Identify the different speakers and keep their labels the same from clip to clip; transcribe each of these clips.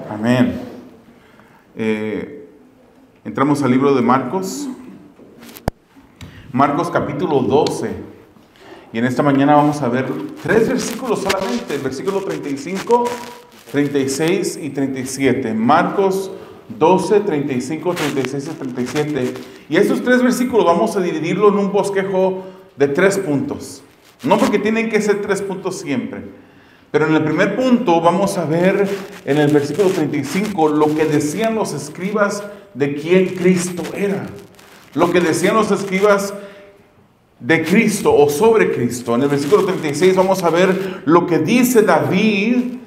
Speaker 1: Amén. Entramos al libro de Marcos. Marcos capítulo 12. Y en esta mañana vamos a ver 3 versículos solamente. El versículo 35, 36 y 37. Marcos 12, 35, 36 y 37. Y estos 3 versículos vamos a dividirlo en un bosquejo de 3 puntos. No porque tienen que ser 3 puntos siempre. Pero en el primer punto vamos a ver en el versículo 35 lo que decían los escribas de quién Cristo era. Lo que decían los escribas de Cristo o sobre Cristo. En el versículo 36 vamos a ver lo que dice David,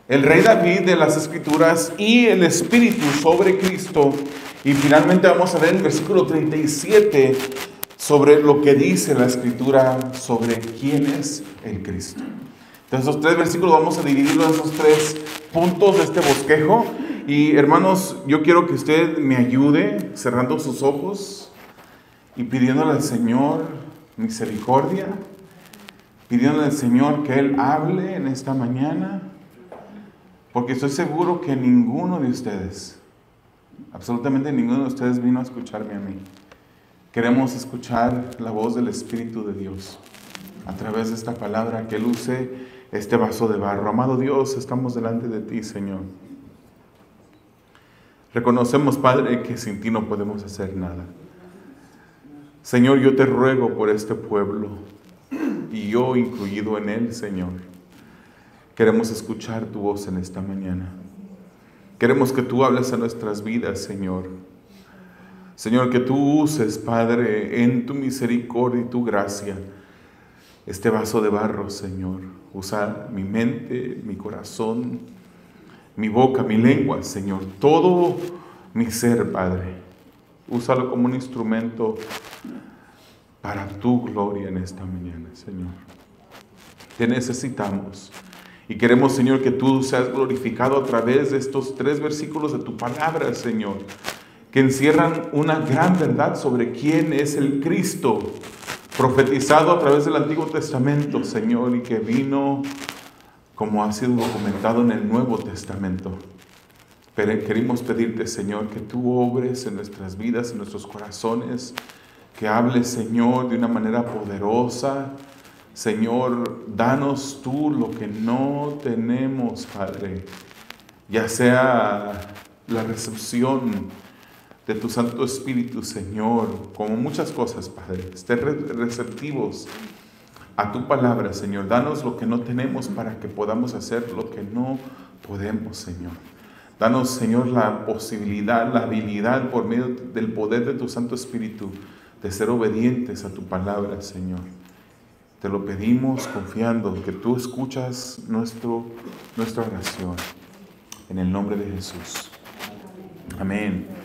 Speaker 1: el rey David de las Escrituras, y el Espíritu sobre Cristo. Y finalmente vamos a ver en el versículo 37 sobre lo que dice la Escritura sobre quién es el Cristo. Entonces, esos 3 versículos vamos a dividirlos en esos 3 puntos de este bosquejo. Y hermanos, yo quiero que usted me ayude cerrando sus ojos y pidiéndole al Señor misericordia, pidiéndole al Señor que Él hable en esta mañana, porque estoy seguro que ninguno de ustedes, absolutamente ninguno de ustedes vino a escucharme a mí. Queremos escuchar la voz del Espíritu de Dios a través de esta palabra, que Él use este vaso de barro. Amado Dios, estamos delante de ti, Señor. Reconocemos, Padre, que sin ti no podemos hacer nada. Señor, yo te ruego por este pueblo, y yo incluido en él, Señor. Queremos escuchar tu voz en esta mañana. Queremos que tú hables a nuestras vidas, Señor. Señor, que tú uses, Padre, en tu misericordia y tu gracia, este vaso de barro, Señor. Usa mi mente, mi corazón, mi boca, mi lengua, Señor. Todo mi ser, Padre. Úsalo como un instrumento para tu gloria en esta mañana, Señor. Te necesitamos. Y queremos, Señor, que tú seas glorificado a través de estos 3 versículos de tu palabra, Señor, que encierran una gran verdad sobre quién es el Cristo, profetizado a través del Antiguo Testamento, Señor, y que vino como ha sido documentado en el Nuevo Testamento. Pero queremos pedirte, Señor, que tú obres en nuestras vidas, en nuestros corazones, que hables, Señor, de una manera poderosa. Señor, danos tú lo que no tenemos, Padre, ya sea la recepción de tu Santo Espíritu, Señor, como muchas cosas, Padre. Estén receptivos a tu palabra, Señor. Danos lo que no tenemos para que podamos hacer lo que no podemos, Señor. Danos, Señor, la posibilidad, la habilidad por medio del poder de tu Santo Espíritu de ser obedientes a tu palabra, Señor. Te lo pedimos confiando que tú escuchas nuestra oración. En el nombre de Jesús. Amén.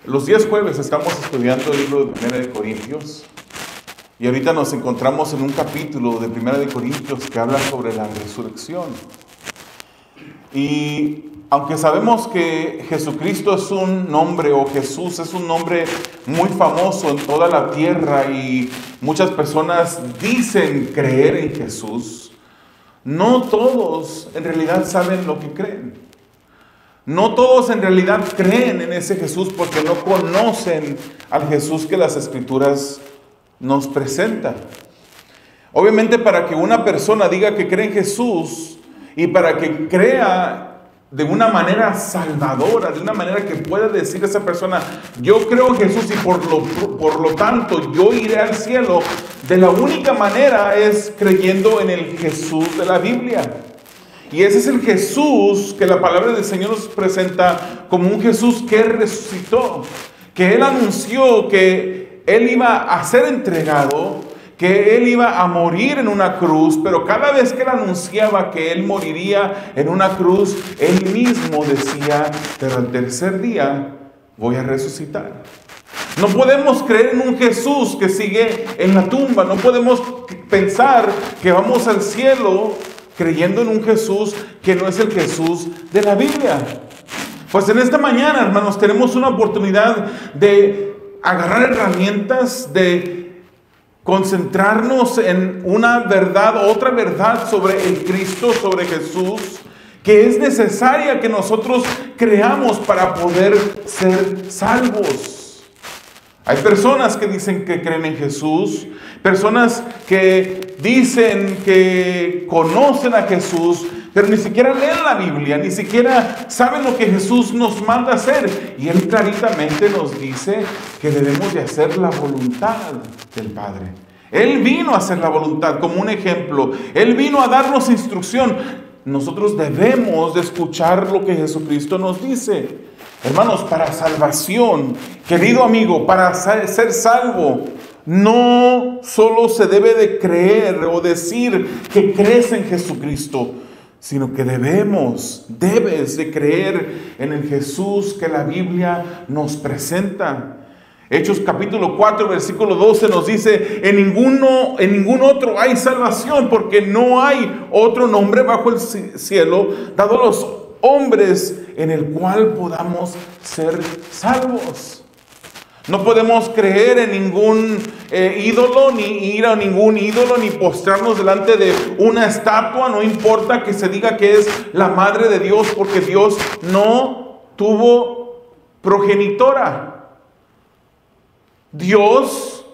Speaker 1: Los días jueves estamos estudiando el libro de 1 de Corintios. Y ahorita nos encontramos en un capítulo de 1 de Corintios que habla sobre la resurrección. Y aunque sabemos que Jesucristo es un nombre, o Jesús es un nombre muy famoso en toda la tierra, y muchas personas dicen creer en Jesús, no todos en realidad saben lo que creen. No todos en realidad creen en ese Jesús porque no conocen al Jesús que las Escrituras nos presentan. Obviamente, para que una persona diga que cree en Jesús y para que crea de una manera salvadora, de una manera que pueda decir esa persona, yo creo en Jesús y por lo tanto yo iré al cielo, de la única manera es creyendo en el Jesús de la Biblia. Y ese es el Jesús que la palabra del Señor nos presenta como un Jesús que resucitó, que Él anunció que Él iba a ser entregado, que Él iba a morir en una cruz, pero cada vez que Él anunciaba que Él moriría en una cruz, Él mismo decía, pero al tercer día voy a resucitar. No podemos creer en un Jesús que sigue en la tumba, no podemos pensar que vamos al cielo creyendo en un Jesús que no es el Jesús de la Biblia. Pues en esta mañana, hermanos, tenemos una oportunidad de agarrar herramientas, de concentrarnos en una verdad, otra verdad sobre el Cristo, sobre Jesús, que es necesaria que nosotros creamos para poder ser salvos. Hay personas que dicen que creen en Jesús, personas que dicen que conocen a Jesús, pero ni siquiera leen la Biblia, ni siquiera saben lo que Jesús nos manda hacer. Y Él claritamente nos dice que debemos de hacer la voluntad del Padre. Él vino a hacer la voluntad como un ejemplo. Él vino a darnos instrucción. Nosotros debemos de escuchar lo que Jesucristo nos dice. Hermanos, para salvación, querido amigo, para ser salvo, no solo se debe de creer o decir que crees en Jesucristo, sino que debes de creer en el Jesús que la Biblia nos presenta. Hechos capítulo 4, versículo 12 nos dice, en ningún otro hay salvación, porque no hay otro nombre bajo el cielo dado a los hombres en el cual podamos ser salvos. No podemos creer en ningún ídolo, ni ir a ningún ídolo, ni postrarnos delante de una estatua. No importa que se diga que es la madre de Dios, porque Dios no tuvo progenitora. Dios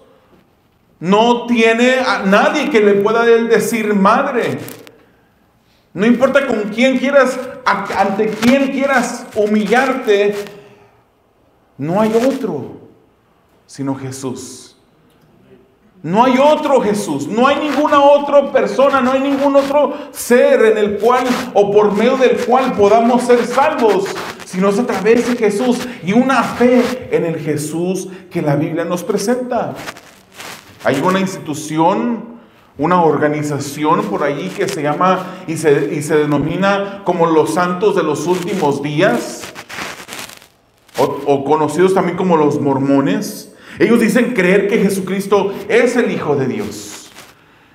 Speaker 1: no tiene a nadie que le pueda decir madre. No importa con quién quieras, ante quién quieras humillarte, no hay otro sino Jesús. No hay otro Jesús, no hay ninguna otra persona, no hay ningún otro ser en el cual o por medio del cual podamos ser salvos, sino es a través de Jesús y una fe en el Jesús que la Biblia nos presenta. Hay una institución, una organización por allí que se llama y se denomina como los santos de los últimos días, o conocidos también como los mormones. Ellos dicen creer que Jesucristo es el Hijo de Dios,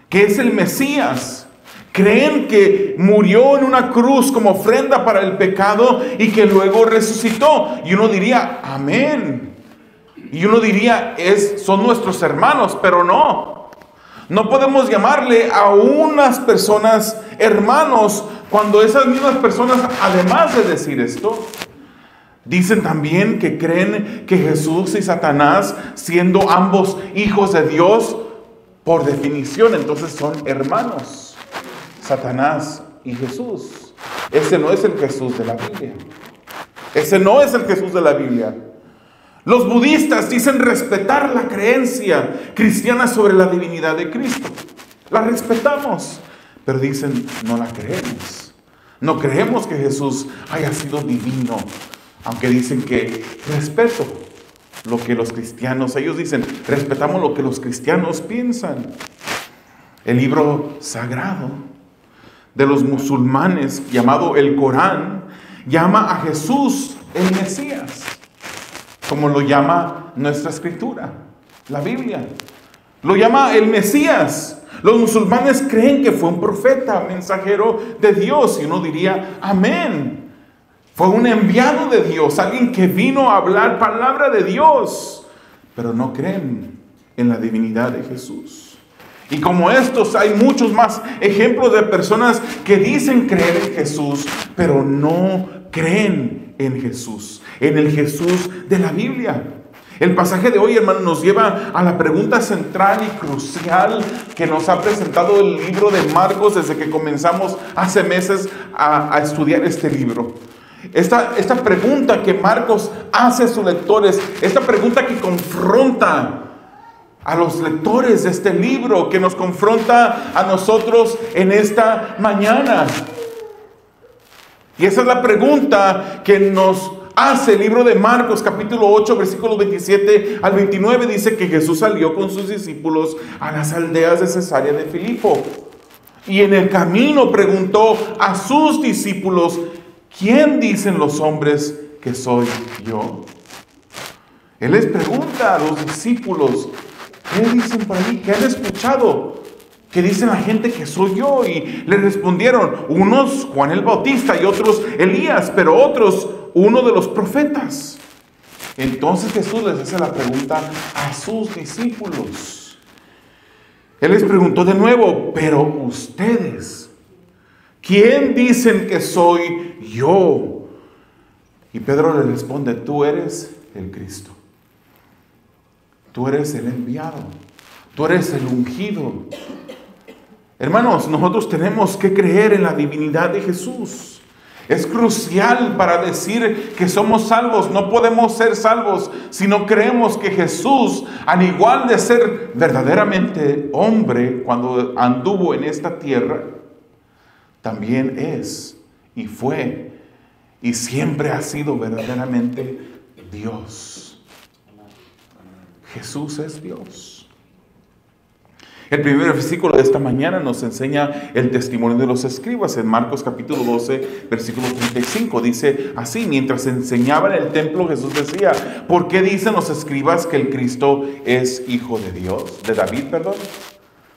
Speaker 1: que es el Mesías. Creen que murió en una cruz como ofrenda para el pecado y que luego resucitó. Y uno diría, amén. Y uno diría, son nuestros hermanos, pero no. No podemos llamarle a unas personas hermanos cuando esas mismas personas, además de decir esto, dicen también que creen que Jesús y Satanás, siendo ambos hijos de Dios, por definición, entonces son hermanos. Satanás y Jesús. Ese no es el Jesús de la Biblia. Ese no es el Jesús de la Biblia. Los budistas dicen respetar la creencia cristiana sobre la divinidad de Cristo. La respetamos, pero dicen no la creemos. No creemos que Jesús haya sido divino. Aunque dicen que respeto lo que los cristianos, ellos dicen, respetamos lo que los cristianos piensan. El libro sagrado de los musulmanes, llamado el Corán, llama a Jesús el Mesías, como lo llama nuestra escritura, la Biblia. Lo llama el Mesías. Los musulmanes creen que fue un profeta, mensajero de Dios, y uno diría, amén. Fue un enviado de Dios, alguien que vino a hablar palabra de Dios, pero no creen en la divinidad de Jesús. Y como estos, hay muchos más ejemplos de personas que dicen creer en Jesús, pero no creen en Jesús, en el Jesús de la Biblia. El pasaje de hoy, hermano, nos lleva a la pregunta central y crucial que nos ha presentado el libro de Marcos desde que comenzamos hace meses a estudiar este libro. Esta pregunta que Marcos hace a sus lectores, esta pregunta que confronta a los lectores de este libro, que nos confronta a nosotros en esta mañana. Y esa es la pregunta que nos hace el libro de Marcos, capítulo 8, versículos 27 al 29. Dice que Jesús salió con sus discípulos a las aldeas de Cesarea de Filipo. Y en el camino preguntó a sus discípulos, ¿quién dicen los hombres que soy yo? Él les pregunta a los discípulos, ¿qué dicen por ahí? ¿Qué han escuchado? ¿Qué dice la gente que soy yo? Y le respondieron, unos Juan el Bautista y otros Elías, pero otros uno de los profetas. Entonces Jesús les hace la pregunta a sus discípulos. Él les preguntó de nuevo, pero ustedes, ¿quién dicen que soy yo? Y Pedro le responde, tú eres el Cristo. Tú eres el enviado. Tú eres el ungido. Hermanos, nosotros tenemos que creer en la divinidad de Jesús. Es crucial para decir que somos salvos. No podemos ser salvos si no creemos que Jesús, al igual de ser verdaderamente hombre cuando anduvo en esta tierra, también es y fue y siempre ha sido verdaderamente Dios. Jesús es Dios. El primer versículo de esta mañana nos enseña el testimonio de los escribas. En Marcos capítulo 12, versículo 35, dice así: mientras enseñaba en el templo, Jesús decía, ¿por qué dicen los escribas que el Cristo es hijo de Dios? De David, perdón.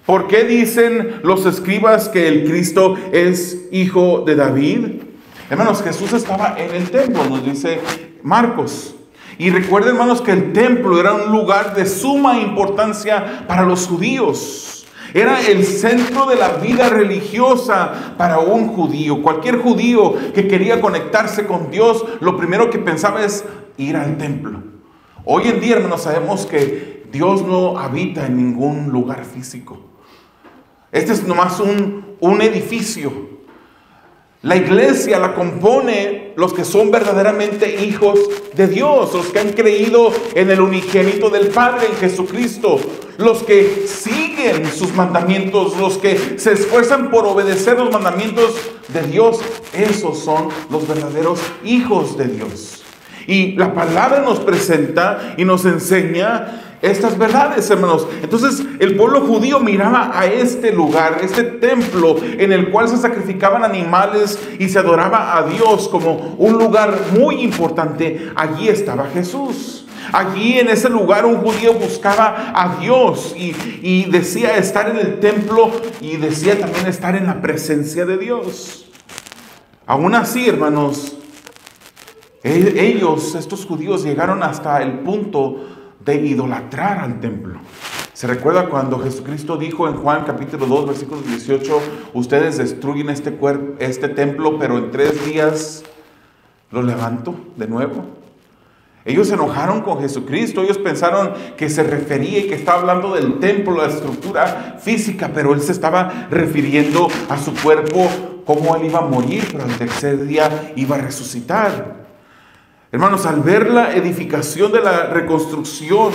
Speaker 1: ¿Por qué dicen los escribas que el Cristo es hijo de David? Hermanos, Jesús estaba en el templo, nos dice Marcos. Y recuerden, hermanos, que el templo era un lugar de suma importancia para los judíos. Era el centro de la vida religiosa para un judío. Cualquier judío que quería conectarse con Dios, lo primero que pensaba es ir al templo. Hoy en día, hermanos, sabemos que Dios no habita en ningún lugar físico. Este es nomás un edificio. La iglesia la compone los que son verdaderamente hijos de Dios, los que han creído en el unigénito del Padre, en Jesucristo, los que siguen sus mandamientos, los que se esfuerzan por obedecer los mandamientos de Dios. Esos son los verdaderos hijos de Dios. Y la palabra nos presenta y nos enseña estas verdades, hermanos. Entonces el pueblo judío miraba a este lugar, este templo en el cual se sacrificaban animales y se adoraba a Dios como un lugar muy importante. Allí estaba Jesús. Allí en ese lugar un judío buscaba a Dios y decía estar en el templo y decía también estar en la presencia de Dios. Aún así, hermanos, ellos, estos judíos, llegaron hasta el punto de idolatrar al templo. ¿Se recuerda cuando Jesucristo dijo en Juan capítulo 2, versículo 18, ustedes destruyen este templo, pero en 3 días lo levanto de nuevo? Ellos se enojaron con Jesucristo. Ellos pensaron que se refería y que estaba hablando del templo, la estructura física, pero Él se estaba refiriendo a su cuerpo, cómo Él iba a morir, pero al tercer día iba a resucitar. Hermanos, al ver la edificación de la reconstrucción,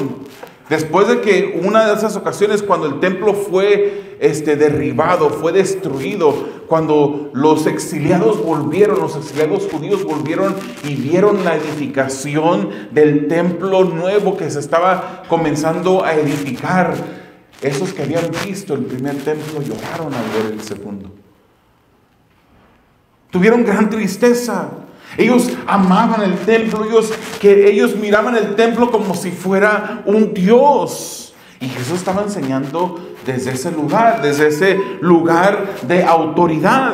Speaker 1: después de que una de esas ocasiones cuando el templo fue derribado, fue destruido, cuando los exiliados volvieron, los exiliados judíos volvieron y vieron la edificación del templo nuevo que se estaba comenzando a edificar, esos que habían visto el primer templo lloraron al ver el segundo. Tuvieron gran tristeza. Ellos amaban el templo, ellos miraban el templo como si fuera un Dios. Y Jesús estaba enseñando desde ese lugar de autoridad.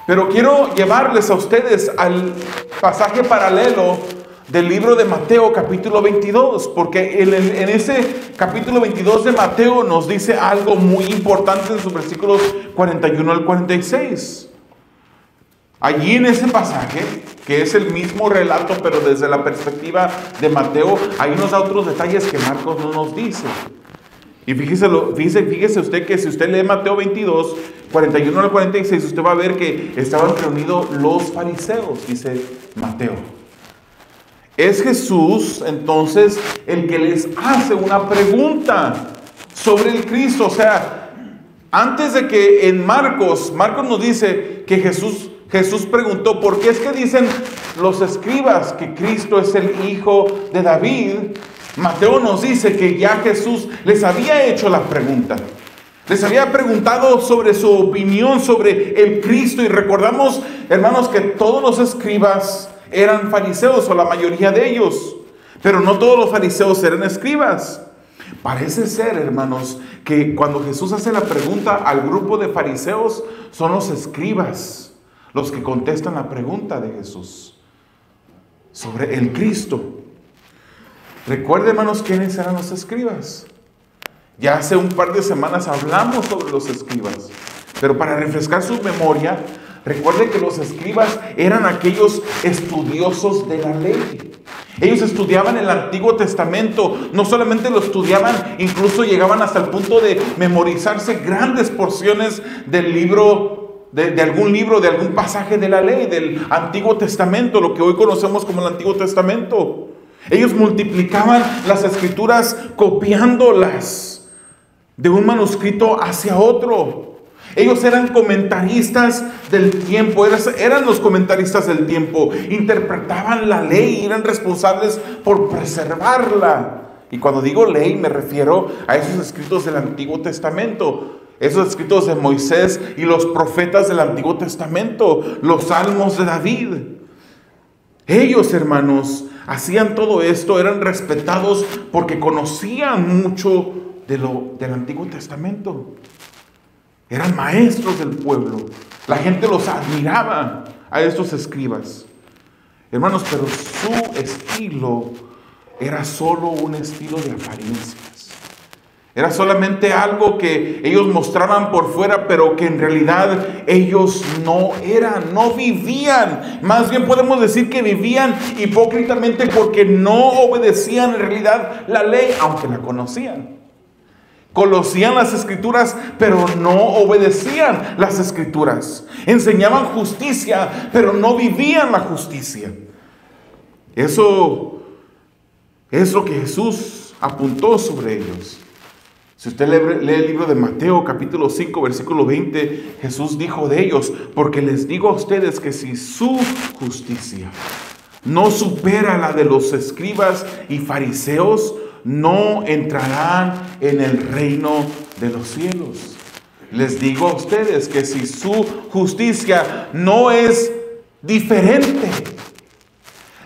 Speaker 1: Pero quiero llevarles a ustedes al pasaje paralelo del libro de Mateo capítulo 22, porque en ese capítulo 22 de Mateo nos dice algo muy importante en sus versículos 41 al 46. Allí en ese pasaje, que es el mismo relato, pero desde la perspectiva de Mateo, ahí nos da otros detalles que Marcos no nos dice. Y fíjese usted que si usted lee Mateo 22, 41 al 46, usted va a ver que estaban reunidos los fariseos, dice Mateo. Es Jesús, entonces, el que les hace una pregunta sobre el Cristo. O sea, antes de que en Marcos nos dice que Jesús preguntó, ¿por qué es que dicen los escribas que Cristo es el hijo de David? Mateo nos dice que ya Jesús les había hecho la pregunta. Les había preguntado sobre su opinión sobre el Cristo. Y recordamos, hermanos, que todos los escribas eran fariseos, o la mayoría de ellos. Pero no todos los fariseos eran escribas. Parece ser, hermanos, que cuando Jesús hace la pregunta al grupo de fariseos, son los escribas los que contestan la pregunta de Jesús sobre el Cristo. Recuerden, hermanos, quiénes eran los escribas. Ya hace un par de semanas hablamos sobre los escribas, pero para refrescar su memoria, recuerde que los escribas eran aquellos estudiosos de la ley. Ellos estudiaban el Antiguo Testamento, no solamente lo estudiaban, incluso llegaban hasta el punto de memorizarse grandes porciones del libro, de algún libro, de algún pasaje de la ley, del Antiguo Testamento, lo que hoy conocemos como el Antiguo Testamento. Ellos multiplicaban las escrituras copiándolas de un manuscrito hacia otro. Ellos eran comentaristas del tiempo, eran los comentaristas del tiempo, interpretaban la ley y eran responsables por preservarla. Y cuando digo ley me refiero a esos escritos del Antiguo Testamento, esos escritos de Moisés y los profetas del Antiguo Testamento, los salmos de David. Ellos, hermanos, hacían todo esto, eran respetados porque conocían mucho del Antiguo Testamento. Eran maestros del pueblo. La gente los admiraba a estos escribas. Hermanos, pero su estilo era solo un estilo de apariencias. Era solamente algo que ellos mostraban por fuera, pero que en realidad ellos no eran, no vivían. Más bien podemos decir que vivían hipócritamente porque no obedecían en realidad la ley, aunque la conocían. Conocían las escrituras, pero no obedecían las escrituras. Enseñaban justicia, pero no vivían la justicia. Eso es lo que Jesús apuntó sobre ellos. Si usted lee el libro de Mateo, capítulo 5, versículo 20, Jesús dijo de ellos: porque les digo a ustedes que si su justicia no supera la de los escribas y fariseos, no entrarán en el reino de los cielos. Les digo a ustedes que si su justicia no es diferente,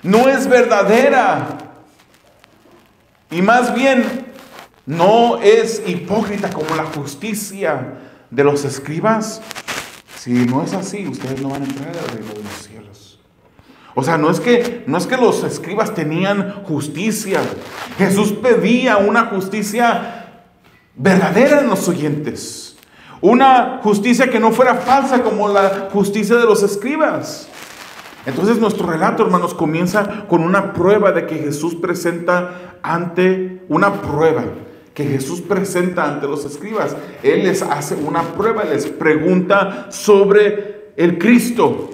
Speaker 1: no es verdadera, y más bien no es hipócrita como la justicia de los escribas, si no es así, ustedes no van a entrar al reino de los cielos. O sea, no es que los escribas tenían justicia. Jesús pedía una justicia verdadera en los oyentes. Una justicia que no fuera falsa como la justicia de los escribas. Entonces nuestro relato, hermanos, comienza con una prueba de que Jesús presenta ante los escribas. Él les hace una prueba, les pregunta sobre el Cristo.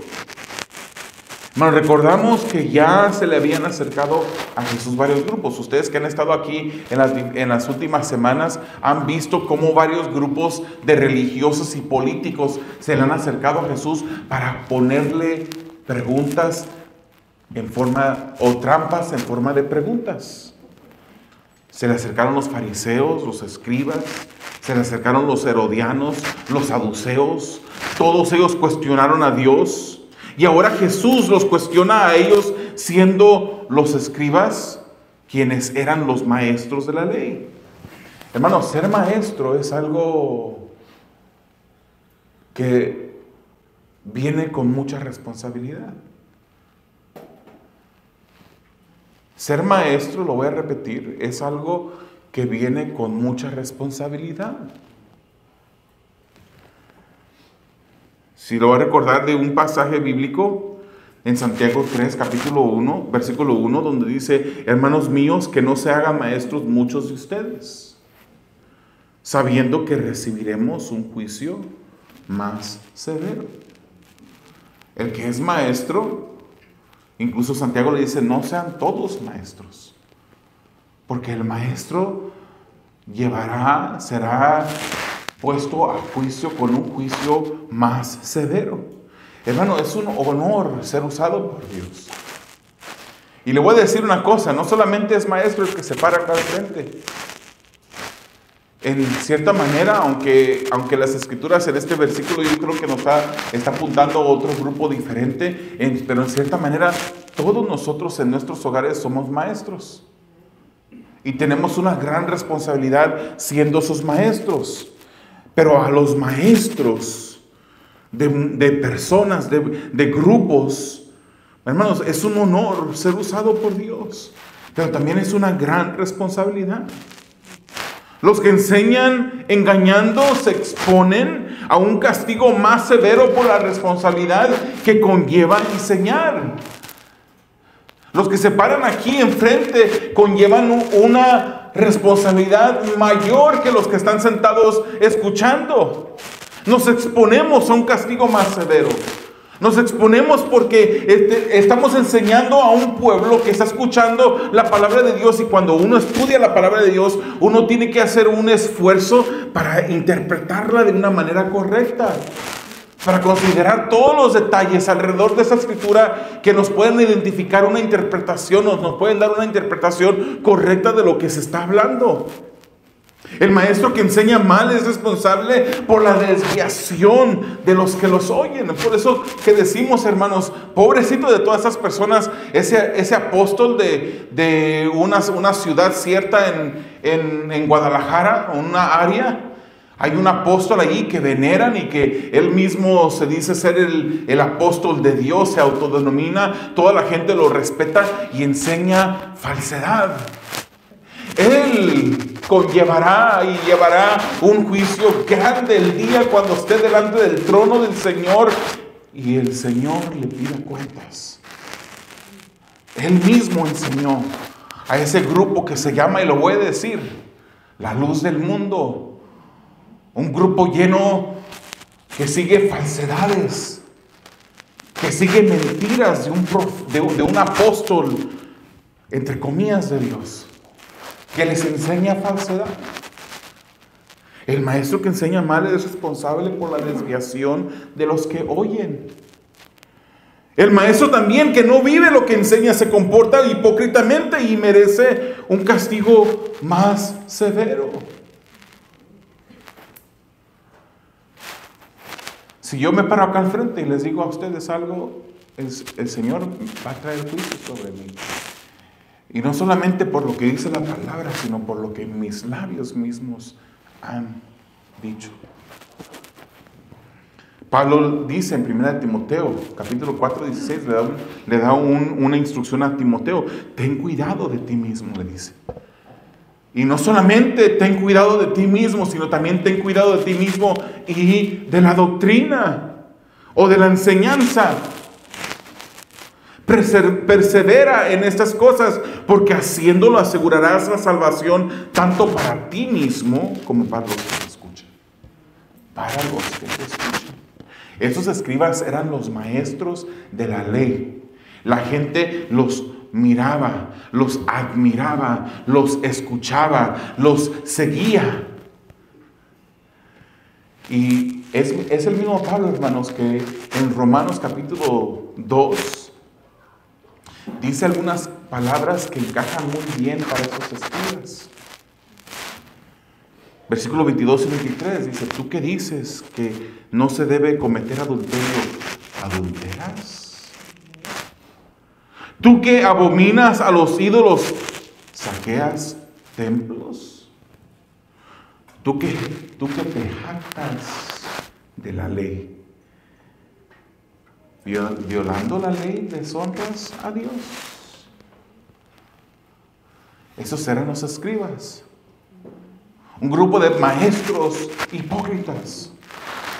Speaker 1: Hermanos, recordamos que ya se le habían acercado a Jesús varios grupos. Ustedes que han estado aquí en las últimas semanas han visto cómo varios grupos de religiosos y políticos se le han acercado a Jesús para ponerle preguntas o trampas en forma de preguntas. Se le acercaron los fariseos, los escribas, se le acercaron los herodianos, los saduceos. Todos ellos cuestionaron a Dios. Y ahora Jesús los cuestiona a ellos, siendo los escribas quienes eran los maestros de la ley. Hermanos, ser maestro es algo que viene con mucha responsabilidad. Ser maestro, lo voy a repetir, es algo que viene con mucha responsabilidad. Si lo voy a recordar de un pasaje bíblico en Santiago 3, capítulo 1, versículo 1, donde dice: hermanos míos, que no se hagan maestros muchos de ustedes, sabiendo que recibiremos un juicio más severo. El que es maestro, incluso Santiago le dice: no sean todos maestros, porque el maestro será puesto a juicio con un juicio más severo. Hermano, es un honor ser usado por Dios. Y le voy a decir una cosa: no solamente es maestro el que se para acá al frente. En cierta manera, aunque las escrituras en este versículo yo creo que está apuntando a otro grupo diferente, pero en cierta manera todos nosotros en nuestros hogares somos maestros. Y tenemos una gran responsabilidad siendo sus maestros. Pero a los maestros de personas, de grupos, hermanos, es un honor ser usado por Dios, pero también es una gran responsabilidad. Los que enseñan engañando se exponen a un castigo más severo por la responsabilidad que conlleva enseñar. Los que se paran aquí enfrente conllevan una responsabilidad mayor que los que están sentados escuchando. Nos exponemos a un castigo más severo. Nos exponemos porque estamos enseñando a un pueblo que está escuchando la palabra de Dios, y cuando uno estudia la palabra de Dios, uno tiene que hacer un esfuerzo para interpretarla de una manera correcta, para considerar todos los detalles alrededor de esa escritura que nos pueden identificar una interpretación, nos pueden dar una interpretación correcta de lo que se está hablando. El maestro que enseña mal es responsable por la desviación de los que los oyen. Por eso que decimos, hermanos, pobrecito de todas esas personas, ese apóstol de una ciudad cierta en Guadalajara, una área. Hay un apóstol allí que veneran y que él mismo se dice ser el apóstol de Dios, se autodenomina, toda la gente lo respeta y enseña falsedad. Él conllevará y llevará un juicio grande el día cuando esté delante del trono del Señor y el Señor le pida cuentas. Él mismo enseñó a ese grupo que se llama, y lo voy a decir, la luz del mundo. Un grupo lleno que sigue falsedades, que sigue mentiras de un apóstol, entre comillas, de Dios, que les enseña falsedad. El maestro que enseña mal es responsable por la desviación de los que oyen. El maestro también que no vive lo que enseña se comporta hipócritamente y merece un castigo más severo. Si yo me paro acá al frente y les digo a ustedes algo, el Señor va a traer juicio sobre mí. Y no solamente por lo que dice la palabra, sino por lo que mis labios mismos han dicho. Pablo dice en 1 Timoteo, capítulo 4, 16, le da una instrucción a Timoteo. Ten cuidado de ti mismo, le dice. Y no solamente ten cuidado de ti mismo, sino también ten cuidado de ti mismo y de la doctrina o de la enseñanza. Persevera en estas cosas, porque haciéndolo asegurarás la salvación tanto para ti mismo como para los que te escuchan. Para los que te escuchan. Esos escribas eran los maestros de la ley. La gente los miraba, los admiraba, los escuchaba, los seguía. Y es el mismo Pablo, hermanos, que en Romanos capítulo 2 dice algunas palabras que encajan muy bien para esos escribas. Versículo 22 y 23 dice: ¿tú qué dices que no se debe cometer adulterio? ¿Adulteras? ¿Tú que abominas a los ídolos, saqueas templos? ¿Tú que te jactas de la ley, violando la ley, deshonras a Dios? Esos eran los escribas. Un grupo de maestros hipócritas.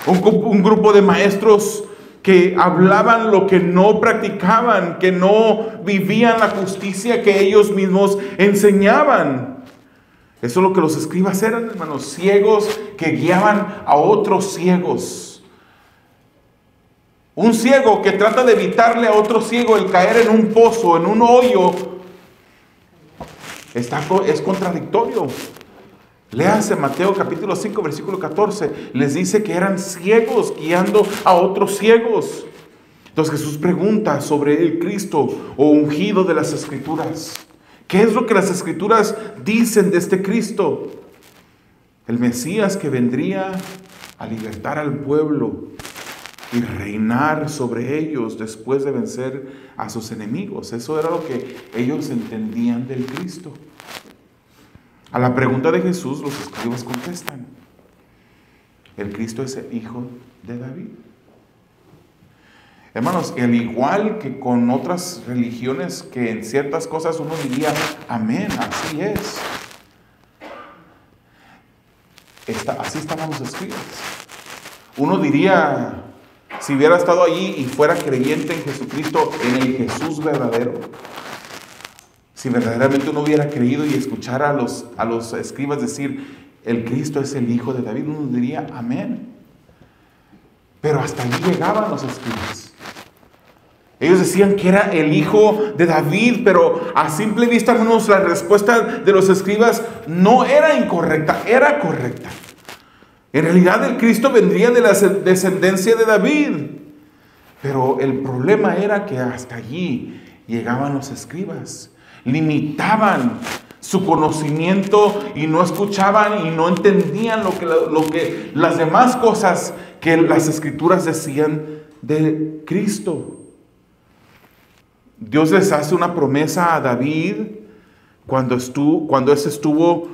Speaker 1: Un grupo de maestros que hablaban lo que no practicaban, que no vivían la justicia que ellos mismos enseñaban. Eso es lo que los escribas eran, hermanos, ciegos que guiaban a otros ciegos. Un ciego que trata de evitarle a otro ciego el caer en un pozo, en un hoyo, es contradictorio. Léanse Mateo capítulo 5, versículo 14. Les dice que eran ciegos guiando a otros ciegos. Entonces Jesús pregunta sobre el Cristo o ungido de las Escrituras. ¿Qué es lo que las Escrituras dicen de este Cristo? El Mesías que vendría a libertar al pueblo y reinar sobre ellos después de vencer a sus enemigos. Eso era lo que ellos entendían del Cristo. A la pregunta de Jesús, los escribas contestan: el Cristo es el hijo de David. Hermanos, al igual que con otras religiones que en ciertas cosas uno diría amén, así es. Así estaban los escribas. Uno diría, si hubiera estado allí y fuera creyente en Jesucristo, en el Jesús verdadero, si verdaderamente uno hubiera creído y escuchara a los escribas decir, el Cristo es el Hijo de David, uno diría, amén. Pero hasta allí llegaban los escribas. Ellos decían que era el Hijo de David, pero a simple vista, hermanos, la respuesta de los escribas no era incorrecta, era correcta. En realidad el Cristo vendría de la descendencia de David. Pero el problema era que hasta allí llegaban los escribas. Limitaban su conocimiento y no escuchaban y no entendían lo que las demás cosas que las Escrituras decían de Cristo. Dios les hace una promesa a David cuando ese tuvo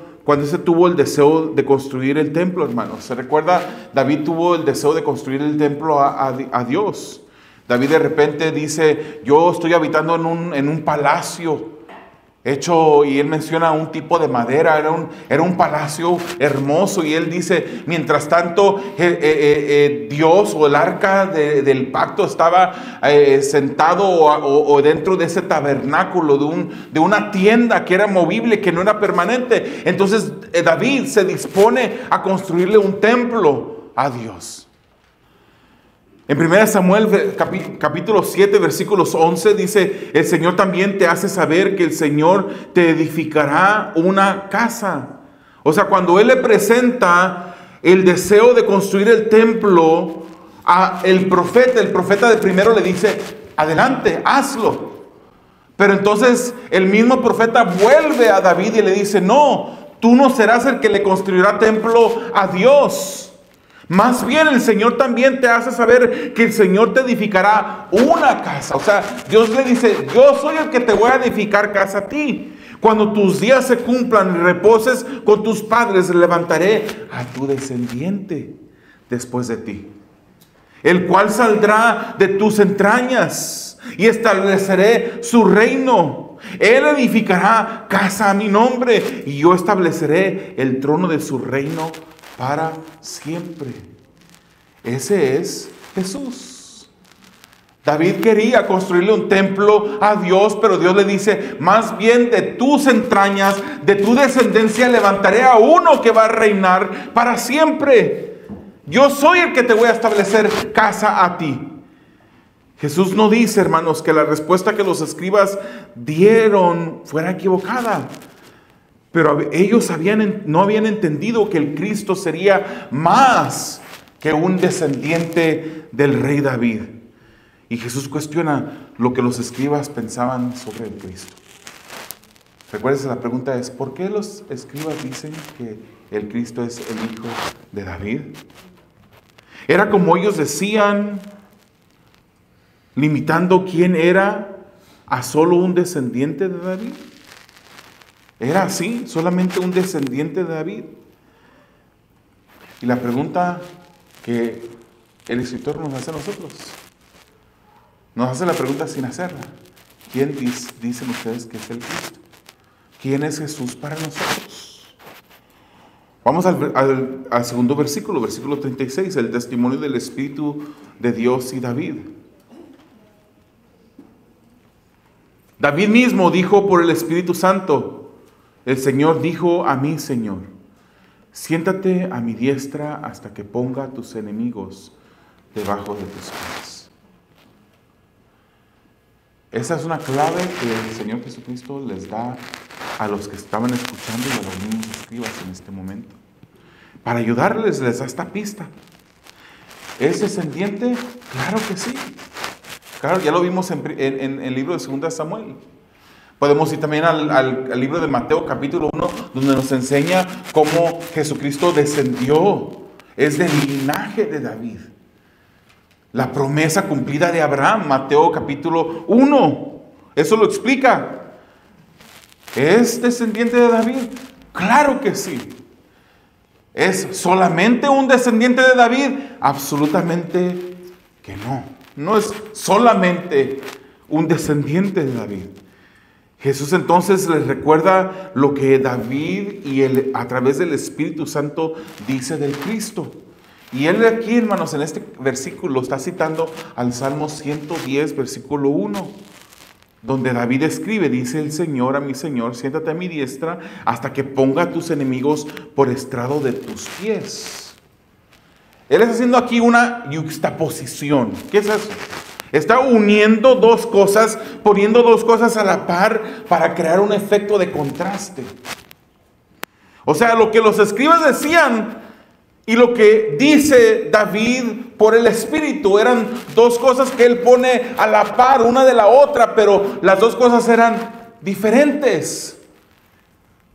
Speaker 1: el deseo de construir el templo, hermanos. ¿Se recuerda? David tuvo el deseo de construir el templo a Dios. David de repente dice, yo estoy habitando en un palacio hecho, y él menciona un tipo de madera, era un palacio hermoso, y él dice, mientras tanto Dios o el arca del pacto estaba sentado o dentro de ese tabernáculo, de una tienda que era movible, que no era permanente. Entonces David se dispone a construirle un templo a Dios. En 1 Samuel capítulo 7 versículos 11 dice, el Señor también te hace saber que el Señor te edificará una casa. O sea, cuando Él le presenta el deseo de construir el templo el profeta de primero le dice, adelante, hazlo. Pero entonces el mismo profeta vuelve a David y le dice, no, tú no serás el que le construirá templo a Dios. Más bien el Señor también te hace saber que el Señor te edificará una casa. O sea, Dios le dice, yo soy el que te voy a edificar casa a ti. Cuando tus días se cumplan y reposes con tus padres, levantaré a tu descendiente después de ti, el cual saldrá de tus entrañas, y estableceré su reino. Él edificará casa a mi nombre, y yo estableceré el trono de su reino para siempre. Ese es Jesús. David quería construirle un templo a Dios, pero Dios le dice, más bien de tus entrañas, de tu descendencia, levantaré a uno que va a reinar para siempre. Yo soy el que te voy a establecer casa a ti. Jesús no dice, hermanos, que la respuesta que los escribas dieron fuera equivocada. Pero ellos no habían entendido que el Cristo sería más que un descendiente del rey David. Y Jesús cuestiona lo que los escribas pensaban sobre el Cristo. Recuerden, la pregunta es, ¿por qué los escribas dicen que el Cristo es el Hijo de David? ¿Era como ellos decían, limitando quién era a solo un descendiente de David? ¿Era así? ¿Solamente un descendiente de David? Y la pregunta que el escritor nos hace a nosotros, nos hace la pregunta sin hacerla. ¿Quién dicen ustedes que es el Cristo? ¿Quién es Jesús para nosotros? Vamos al segundo versículo 36, el testimonio del Espíritu de Dios y David. David mismo dijo por el Espíritu Santo, el Señor dijo a mi Señor, siéntate a mi diestra hasta que ponga a tus enemigos debajo de tus pies. Esa es una clave que el Señor Jesucristo les da a los que estaban escuchando y a los mismos escribas en este momento. Para ayudarles, les da esta pista. ¿Es descendiente? Claro que sí. Claro, ya lo vimos en el libro de 2 Samuel. Podemos ir también al libro de Mateo capítulo 1, donde nos enseña cómo Jesucristo descendió. Es del linaje de David. La promesa cumplida de Abraham, Mateo capítulo 1. Eso lo explica. ¿Es descendiente de David? Claro que sí. ¿Es solamente un descendiente de David? Absolutamente que no. No es solamente un descendiente de David. Jesús entonces les recuerda lo que David a través del Espíritu Santo dice del Cristo. Y él aquí, hermanos, en este versículo está citando al Salmo 110, versículo 1, donde David escribe, dice el Señor a mi Señor, siéntate a mi diestra hasta que ponga a tus enemigos por estrado de tus pies. Él está haciendo aquí una yuxtaposición. ¿Qué es eso? Está uniendo dos cosas, poniendo dos cosas a la par para crear un efecto de contraste. O sea, lo que los escribas decían y lo que dice David por el Espíritu eran dos cosas que él pone a la par, una de la otra, pero las dos cosas eran diferentes.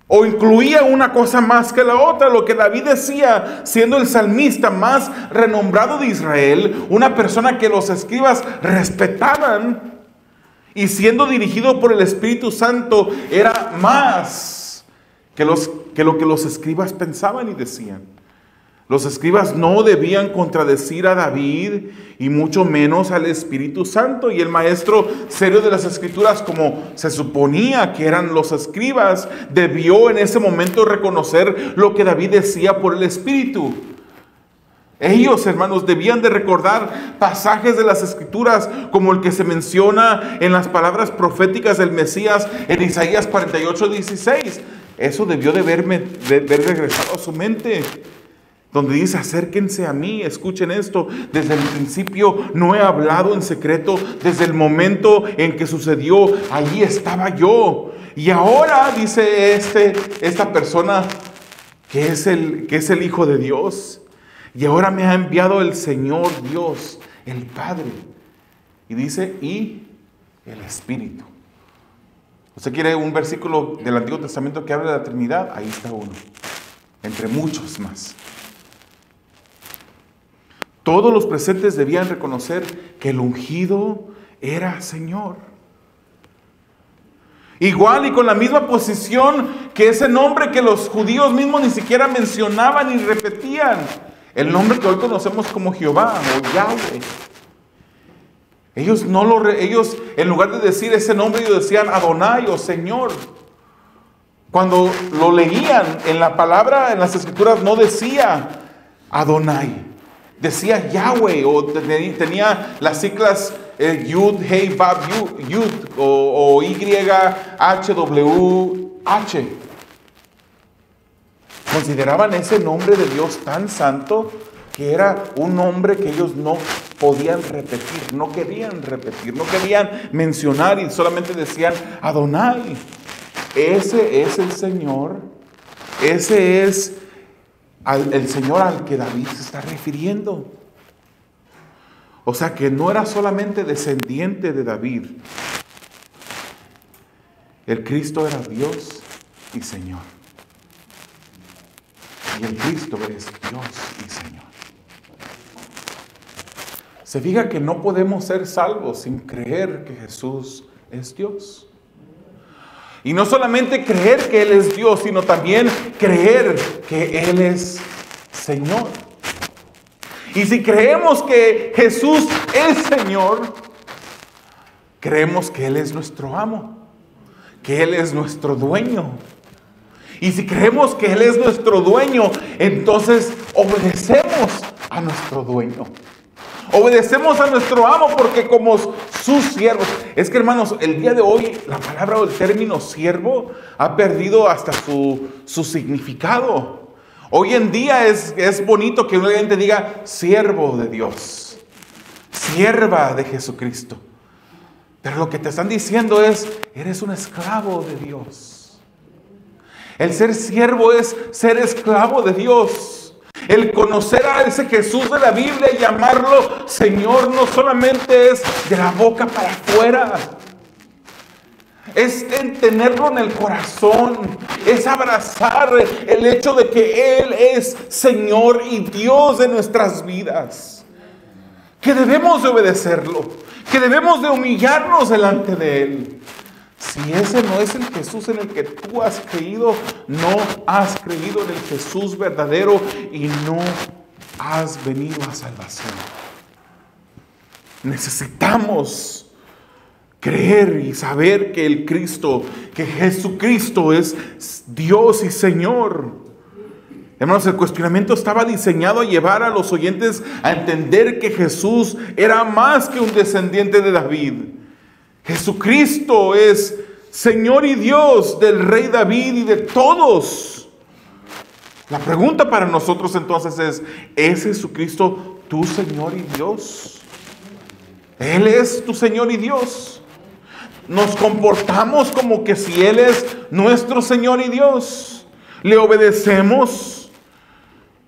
Speaker 1: O incluía una cosa más que la otra. Lo que David decía, siendo el salmista más renombrado de Israel, una persona que los escribas respetaban, y siendo dirigido por el Espíritu Santo, era más que lo que los escribas pensaban y decían. Los escribas no debían contradecir a David y mucho menos al Espíritu Santo. Y el maestro serio de las Escrituras, como se suponía que eran los escribas, debió en ese momento reconocer lo que David decía por el Espíritu. Ellos, hermanos, debían de recordar pasajes de las Escrituras como el que se menciona en las palabras proféticas del Mesías en Isaías 48:16. Eso debió de haber regresado a su mente, donde dice, acérquense a mí, escuchen esto, desde el principio no he hablado en secreto, desde el momento en que sucedió, allí estaba yo. Y ahora dice esta persona que es el Hijo de Dios, y ahora me ha enviado el Señor Dios, el Padre. Y dice, y el Espíritu. ¿Usted quiere un versículo del Antiguo Testamento que hable de la Trinidad? Ahí está uno, entre muchos más. Todos los presentes debían reconocer que el ungido era Señor. Igual y con la misma posición que ese nombre que los judíos mismos ni siquiera mencionaban ni repetían. El nombre que hoy conocemos como Jehová o Yahweh. Ellos en lugar de decir ese nombre, ellos decían Adonai o Señor. Cuando lo leían en la palabra, en las Escrituras, no decía Adonai. Decía Yahweh, o tenía las siglas Yud, Hei, Vav, Yud, o YHWH. Consideraban ese nombre de Dios tan santo que era un nombre que ellos no podían repetir, no querían mencionar, y solamente decían Adonai. Ese es el Señor, ese es el Señor al que David se está refiriendo. O sea que no era solamente descendiente de David. El Cristo era Dios y Señor. Y el Cristo es Dios y Señor. Se fija que no podemos ser salvos sin creer que Jesús es Dios. Y no solamente creer que Él es Dios, sino también creer que Él es Señor. Y si creemos que Jesús es Señor, creemos que Él es nuestro amo, que Él es nuestro dueño. Y si creemos que Él es nuestro dueño, entonces obedecemos a nuestro dueño. Obedecemos a nuestro amo porque como sus siervos. Es que, hermanos, el día de hoy la palabra o el término siervo ha perdido hasta su significado. Hoy en día es bonito que una gente diga siervo de Dios, sierva de Jesucristo. Pero lo que te están diciendo es, eres un esclavo de Dios. El ser siervo es ser esclavo de Dios. El conocer a ese Jesús de la Biblia y llamarlo Señor no solamente es de la boca para afuera. Es tenerlo en el corazón. Es abrazar el hecho de que Él es Señor y Dios de nuestras vidas. Que debemos de obedecerlo. Que debemos de humillarnos delante de Él. Si ese no es el Jesús en el que tú has creído, no has creído en el Jesús verdadero y no has venido a salvación. Necesitamos creer y saber que el Cristo, que Jesucristo es Dios y Señor. Hermanos, el cuestionamiento estaba diseñado a llevar a los oyentes a entender que Jesús era más que un descendiente de David. Jesucristo es Señor y Dios del rey David y de todos. La pregunta para nosotros entonces ¿es Jesucristo tu Señor y Dios? Él es tu Señor y Dios. Nos comportamos como que si Él es nuestro Señor y Dios. Le obedecemos.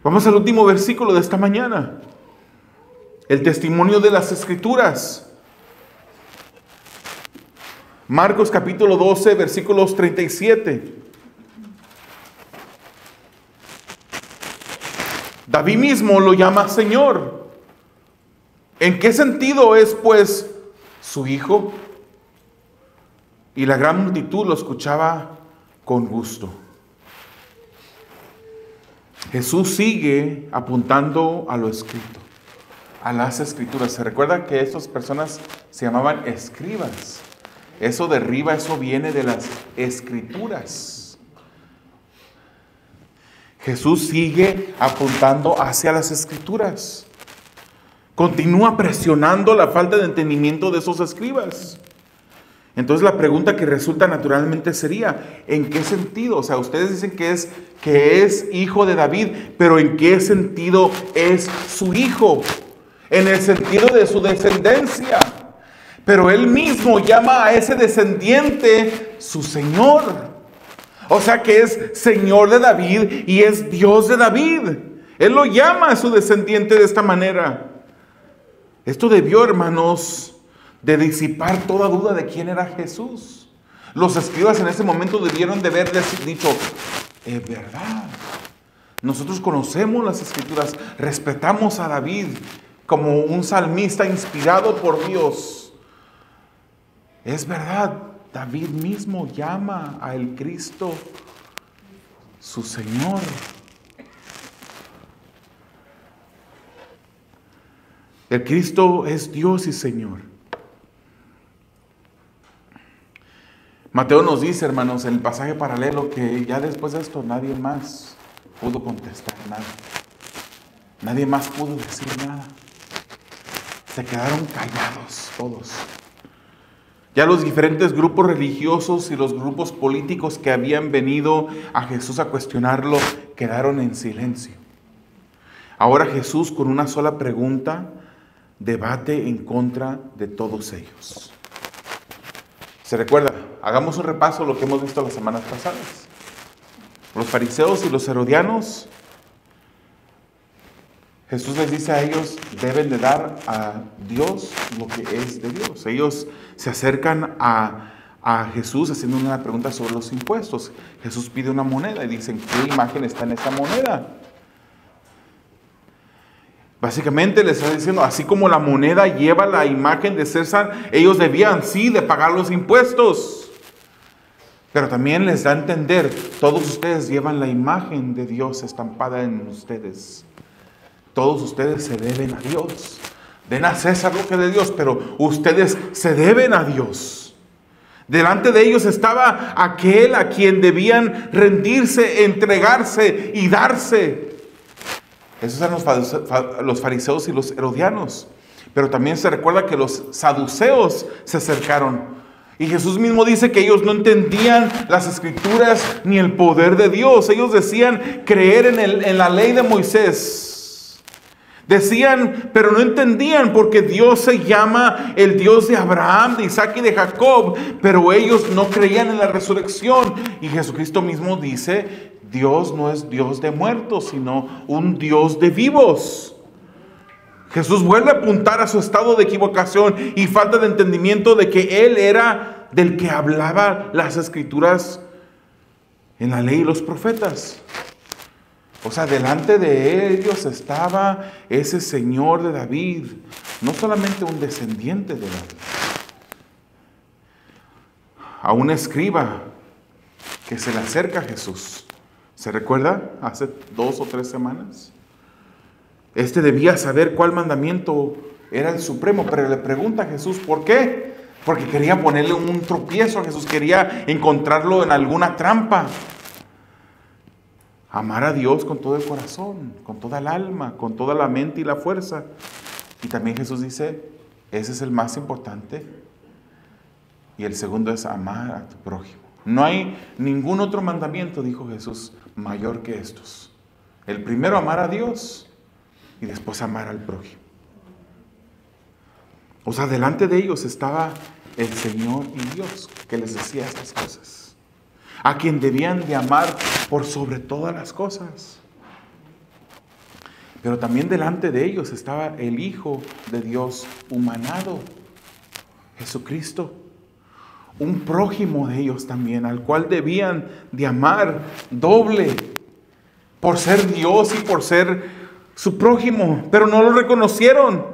Speaker 1: Vamos al último versículo de esta mañana. El testimonio de las Escrituras. Marcos capítulo 12, versículos 37. David mismo lo llama Señor. ¿En qué sentido es pues su hijo? Y la gran multitud lo escuchaba con gusto. Jesús sigue apuntando a lo escrito, a las Escrituras. Se recuerda que estas personas se llamaban escribas. Eso viene de las Escrituras. Jesús sigue apuntando hacia las Escrituras. Continúa presionando la falta de entendimiento de esos escribas. Entonces la pregunta que resulta naturalmente sería, ¿en qué sentido? O sea, ustedes dicen que es hijo de David, pero ¿en qué sentido es su hijo? En el sentido de su descendencia. Pero él mismo llama a ese descendiente su Señor. O sea que es Señor de David y es Dios de David. Él lo llama a su descendiente de esta manera. Esto debió, hermanos, de disipar toda duda de quién era Jesús. Los escribas en ese momento debieron de haber dicho, es verdad, nosotros conocemos las Escrituras, respetamos a David como un salmista inspirado por Dios. Es verdad, David mismo llama al Cristo su Señor. El Cristo es Dios y Señor. Mateo nos dice, hermanos, en el pasaje paralelo, que ya después de esto nadie más pudo contestar nada. Nadie más pudo decir nada. Se quedaron callados todos. Ya los diferentes grupos religiosos y los grupos políticos que habían venido a Jesús a cuestionarlo quedaron en silencio. Ahora Jesús, con una sola pregunta, debate en contra de todos ellos. ¿Se recuerda? Hagamos un repaso de lo que hemos visto las semanas pasadas. Los fariseos y los herodianos, Jesús les dice a ellos, deben de dar a Dios lo que es de Dios. Ellos se acercan a Jesús haciendo una pregunta sobre los impuestos. Jesús pide una moneda y dicen, ¿qué imagen está en esa moneda? Básicamente les está diciendo, así como la moneda lleva la imagen de César, ellos debían sí de pagar los impuestos. Pero también les da a entender, todos ustedes llevan la imagen de Dios estampada en ustedes. Todos ustedes se deben a Dios. Den a César lo que es de Dios, pero ustedes se deben a Dios. Delante de ellos estaba aquel a quien debían rendirse, entregarse y darse. Esos eran los fariseos y los herodianos. Pero también se recuerda que los saduceos se acercaron. Y Jesús mismo dice que ellos no entendían las Escrituras ni el poder de Dios. Ellos decían creer en la ley de Moisés. Decían, pero no entendían porque Dios se llama el Dios de Abraham, de Isaac y de Jacob. Pero ellos no creían en la resurrección. Y Jesucristo mismo dice, Dios no es Dios de muertos, sino un Dios de vivos. Jesús vuelve a apuntar a su estado de equivocación y falta de entendimiento de que Él era del que hablaba las Escrituras en la ley y los profetas. O sea, delante de ellos estaba ese Señor de David, no solamente un descendiente de David. A un escriba que se le acerca a Jesús. ¿Se recuerda? Hace 2 o 3 semanas. Este debía saber cuál mandamiento era el supremo, pero le pregunta a Jesús, ¿por qué? porque quería ponerle un tropiezo a Jesús, quería encontrarlo en alguna trampa. Amar a Dios con todo el corazón, con toda el alma, con toda la mente y la fuerza. Y también Jesús dice, ese es el más importante. Y el segundo es amar a tu prójimo. No hay ningún otro mandamiento, dijo Jesús, mayor que estos. El primero, amar a Dios, y después amar al prójimo. O sea, delante de ellos estaba el Señor y Dios que les decía estas cosas. A quien debían de amar por sobre todas las cosas. Pero también delante de ellos estaba el Hijo de Dios humanado, Jesucristo. Un prójimo de ellos también, al cual debían de amar doble, por ser Dios y por ser su prójimo, pero no lo reconocieron.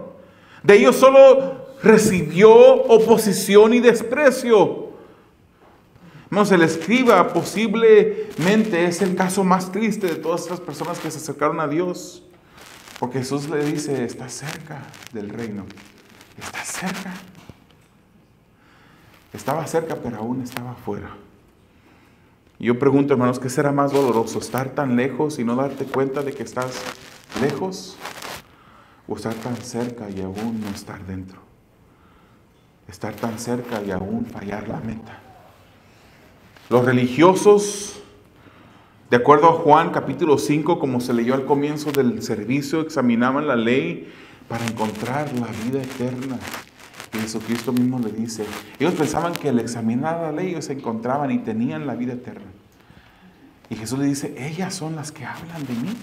Speaker 1: De ellos solo recibió oposición y desprecio. No, el escriba posiblemente es el caso más triste de todas estas personas que se acercaron a Dios, porque Jesús le dice, está cerca del reino, está cerca. Estaba cerca, pero aún estaba afuera. Y yo pregunto, hermanos, ¿qué será más doloroso? ¿Estar tan lejos y no darte cuenta de que estás lejos? ¿O estar tan cerca y aún no estar dentro? Estar tan cerca y aún fallar la meta. Los religiosos, de acuerdo a Juan capítulo 5, como se leyó al comienzo del servicio, examinaban la ley para encontrar la vida eterna. Y Jesucristo mismo le dice, ellos pensaban que al examinar la ley ellos se encontraban y tenían la vida eterna. Y Jesús le dice, ellas son las que hablan de mí.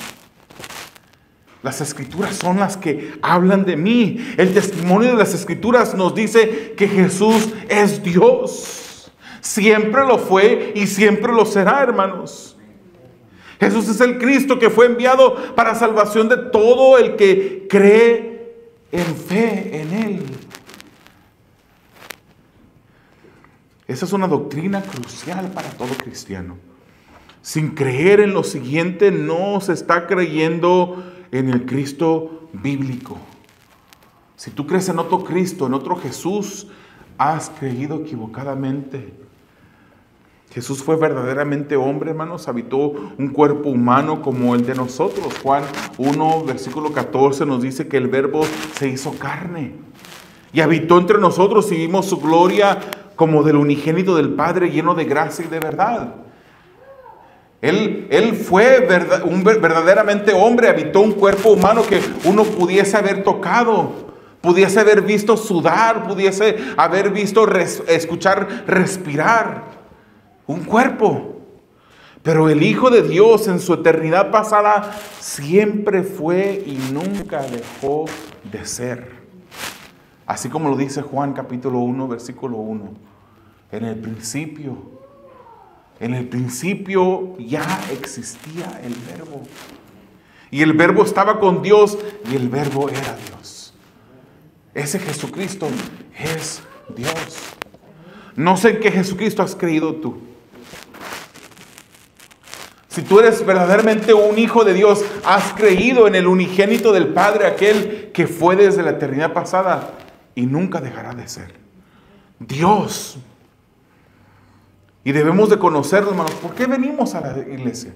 Speaker 1: Las escrituras son las que hablan de mí. El testimonio de las escrituras nos dice que Jesús es Dios. Siempre lo fue y siempre lo será, hermanos. Jesús es el Cristo que fue enviado para salvación de todo el que cree en fe en Él. Esa es una doctrina crucial para todo cristiano. Sin creer en lo siguiente, no se está creyendo en el Cristo bíblico. Si tú crees en otro Cristo, en otro Jesús, has creído equivocadamente. Jesús fue verdaderamente hombre, hermanos, habitó un cuerpo humano como el de nosotros. Juan 1, versículo 14 nos dice que el Verbo se hizo carne y habitó entre nosotros y vimos su gloria como del unigénito del Padre, lleno de gracia y de verdad. Él fue verdaderamente hombre, habitó un cuerpo humano que uno pudiese haber tocado, pudiese haber visto sudar, pudiese haber visto escuchar respirar. Un cuerpo. Pero el Hijo de Dios en su eternidad pasada siempre fue y nunca dejó de ser. Así como lo dice Juan capítulo 1, versículo 1. En el principio ya existía el Verbo. Y el Verbo estaba con Dios y el Verbo era Dios. Ese Jesucristo es Dios. No sé en qué Jesucristo has creído tú. Si tú eres verdaderamente un hijo de Dios, has creído en el unigénito del Padre, aquel que fue desde la eternidad pasada y nunca dejará de ser. Dios. Y debemos de conocerlo, hermanos. ¿Por qué venimos a la iglesia?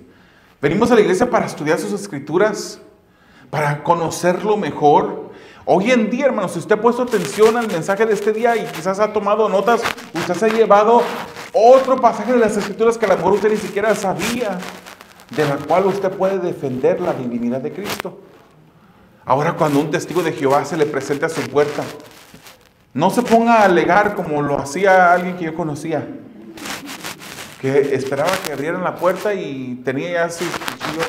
Speaker 1: Venimos a la iglesia para estudiar sus escrituras, para conocerlo mejor. Hoy en día, hermanos, si usted ha puesto atención al mensaje de este día y quizás ha tomado notas, usted se ha llevado otro pasaje de las escrituras que a lo mejor usted ni siquiera sabía, de la cual usted puede defender la divinidad de Cristo. Ahora, cuando un testigo de Jehová se le presente a su puerta, no se ponga a alegar como lo hacía alguien que yo conocía, que esperaba que abrieran la puerta y tenía ya su cuchillo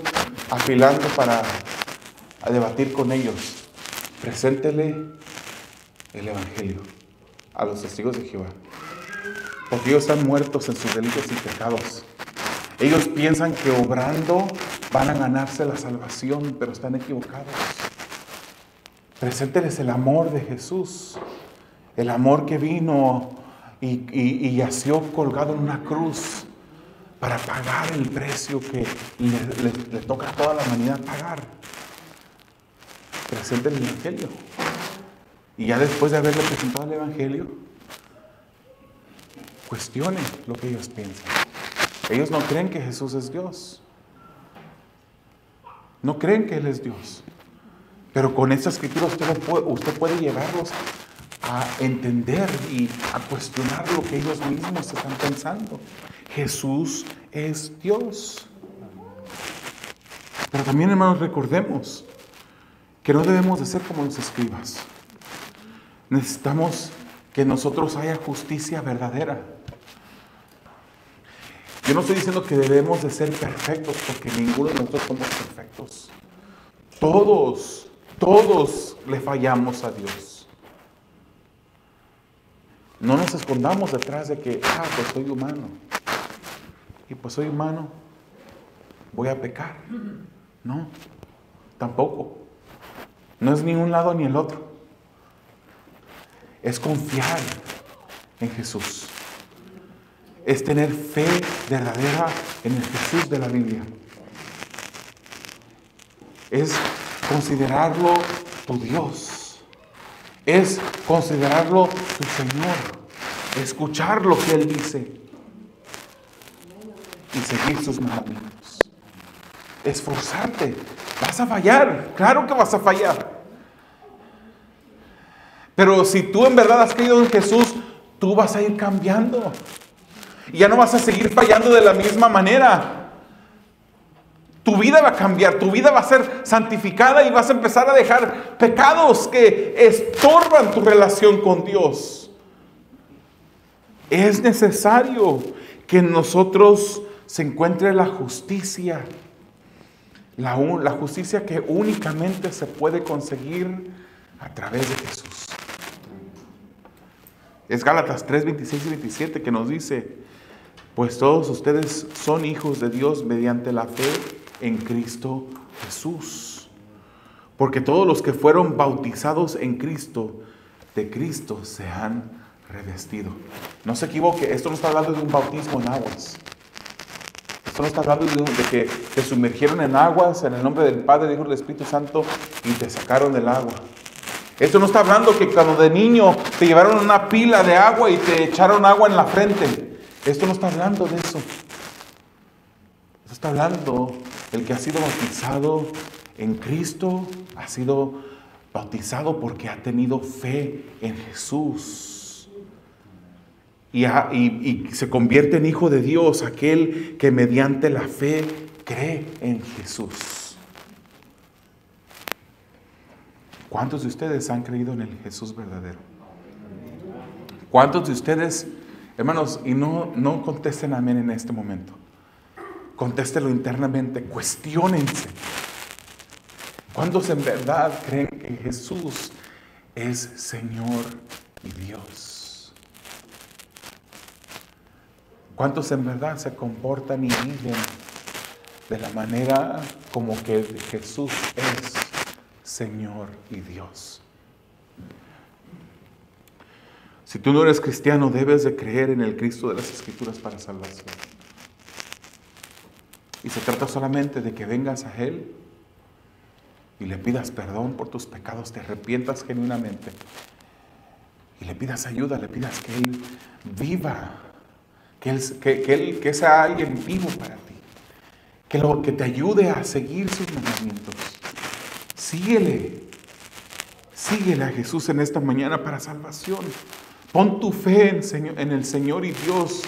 Speaker 1: afilando para debatir con ellos. Preséntele el Evangelio a los testigos de Jehová, porque ellos están muertos en sus delitos y pecados. Ellos piensan que obrando van a ganarse la salvación, pero están equivocados. Presénteles el amor de Jesús, el amor que vino y yació colgado en una cruz para pagar el precio que le toca a toda la humanidad pagar. Presente el Evangelio. Y ya después de haberle presentado el Evangelio, cuestione lo que ellos piensan. Ellos no creen que Jesús es Dios. No creen que Él es Dios. Pero con esta escritura usted puede llevarlos a entender y a cuestionar lo que ellos mismos están pensando. Jesús es Dios. Pero también, hermanos, recordemos que no debemos de ser como los escribas. Necesitamos que en nosotros haya justicia verdadera. Yo no estoy diciendo que debemos de ser perfectos, porque ninguno de nosotros somos perfectos. Todos le fallamos a Dios. No nos escondamos detrás de que, pues soy humano. Y pues soy humano, voy a pecar. No, tampoco. No es ni un lado ni el otro. Es confiar en Jesús. Es tener fe verdadera en el Jesús de la Biblia. Es considerarlo tu Dios. Es considerarlo tu Señor. Escuchar lo que Él dice y seguir sus mandamientos. Esforzarte. Vas a fallar. Claro que vas a fallar. Pero si tú en verdad has creído en Jesús, tú vas a ir cambiando. Y ya no vas a seguir fallando de la misma manera. Tu vida va a cambiar, tu vida va a ser santificada y vas a empezar a dejar pecados que estorban tu relación con Dios. Es necesario que en nosotros se encuentre la justicia. La justicia que únicamente se puede conseguir a través de Jesús. Es Gálatas 3, 26 y 27 que nos dice: pues todos ustedes son hijos de Dios mediante la fe en Cristo Jesús. Porque todos los que fueron bautizados en Cristo, de Cristo se han revestido. No se equivoque, esto no está hablando de un bautismo en aguas. Esto no está hablando de que te sumergieron en aguas en el nombre del Padre, del Hijo y del Espíritu Santo y te sacaron del agua. Esto no está hablando que cuando de niño te llevaron una pila de agua y te echaron agua en la frente. Esto no está hablando de eso. Esto está hablando del que ha sido bautizado en Cristo, ha sido bautizado porque ha tenido fe en Jesús. Y se convierte en hijo de Dios, aquel que mediante la fe cree en Jesús. ¿Cuántos de ustedes han creído en el Jesús verdadero? ¿Cuántos de ustedes, hermanos, y no contesten amén en este momento? Contéstelo internamente, cuestiónense. ¿Cuántos en verdad creen que Jesús es Señor y Dios? ¿Cuántos en verdad se comportan y viven de la manera como que Jesús es Señor y Dios? Si tú no eres cristiano, debes de creer en el Cristo de las Escrituras para salvación. Y se trata solamente de que vengas a Él y le pidas perdón por tus pecados, te arrepientas genuinamente y le pidas ayuda, le pidas que Él viva, que sea alguien vivo para ti, que te ayude a seguir sus mandamientos. Síguele a Jesús en esta mañana para salvación. Pon tu fe en el Señor y Dios,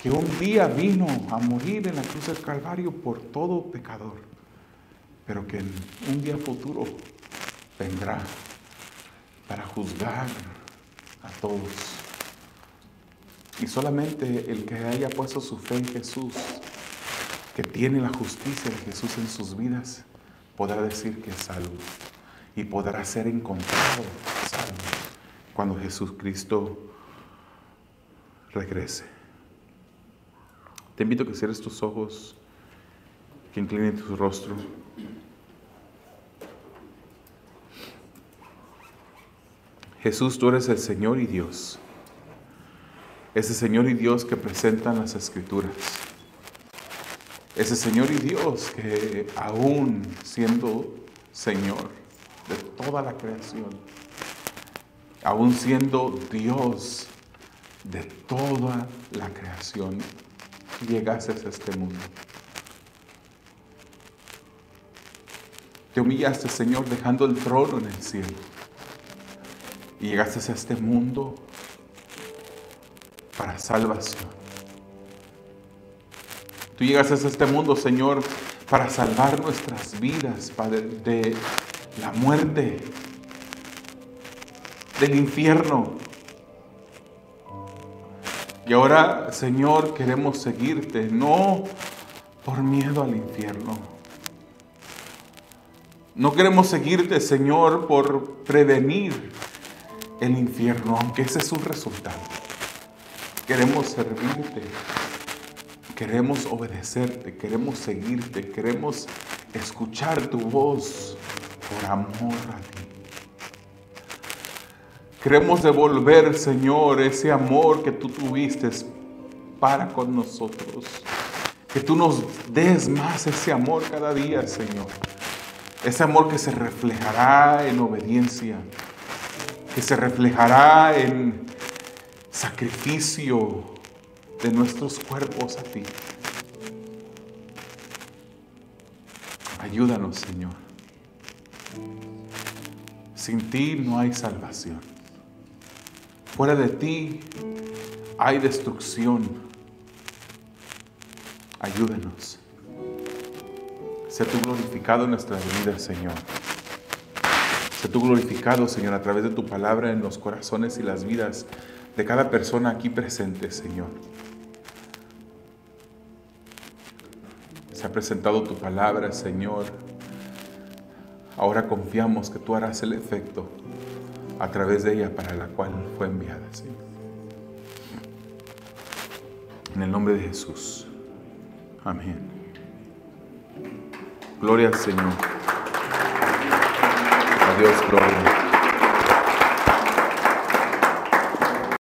Speaker 1: que un día vino a morir en la cruz del Calvario por todo pecador, pero que en un día futuro vendrá para juzgar a todos. Y solamente el que haya puesto su fe en Jesús, que tiene la justicia de Jesús en sus vidas, podrá decir que es salvo y podrá ser encontrado salvo cuando Jesucristo regrese. Te invito a que cierres tus ojos, que inclines tu rostro. Jesús, tú eres el Señor y Dios. Ese Señor y Dios que presentan las Escrituras. Ese Señor y Dios que aún siendo Señor de toda la creación, aún siendo Dios de toda la creación, llegases a este mundo. Te humillaste, Señor, dejando el trono en el cielo. Y llegaste a este mundo para salvación. Tú llegaste a este mundo, Señor, para salvar nuestras vidas, Padre, de la muerte, del infierno. Y ahora, Señor, queremos seguirte, no por miedo al infierno. No queremos seguirte, Señor, por prevenir el infierno, aunque ese es un resultado. Queremos servirte, queremos obedecerte, queremos seguirte, queremos escuchar tu voz por amor a ti. Queremos devolver, Señor, ese amor que tú tuviste para con nosotros. Que tú nos des más ese amor cada día, Señor. Ese amor que se reflejará en obediencia, que se reflejará en sacrificio de nuestros cuerpos a ti. Ayúdanos, Señor. Sin ti no hay salvación. Fuera de ti hay destrucción. Ayúdanos. Sé tú glorificado en nuestras vidas, Señor. Sé tú glorificado, Señor, a través de tu palabra en los corazones y las vidas de cada persona aquí presente, Señor. Se ha presentado tu palabra, Señor. Ahora confiamos que tú harás el efecto a través de ella para la cual fue enviada, Señor. En el nombre de Jesús. Amén. Gloria al Señor. A Dios, gloria.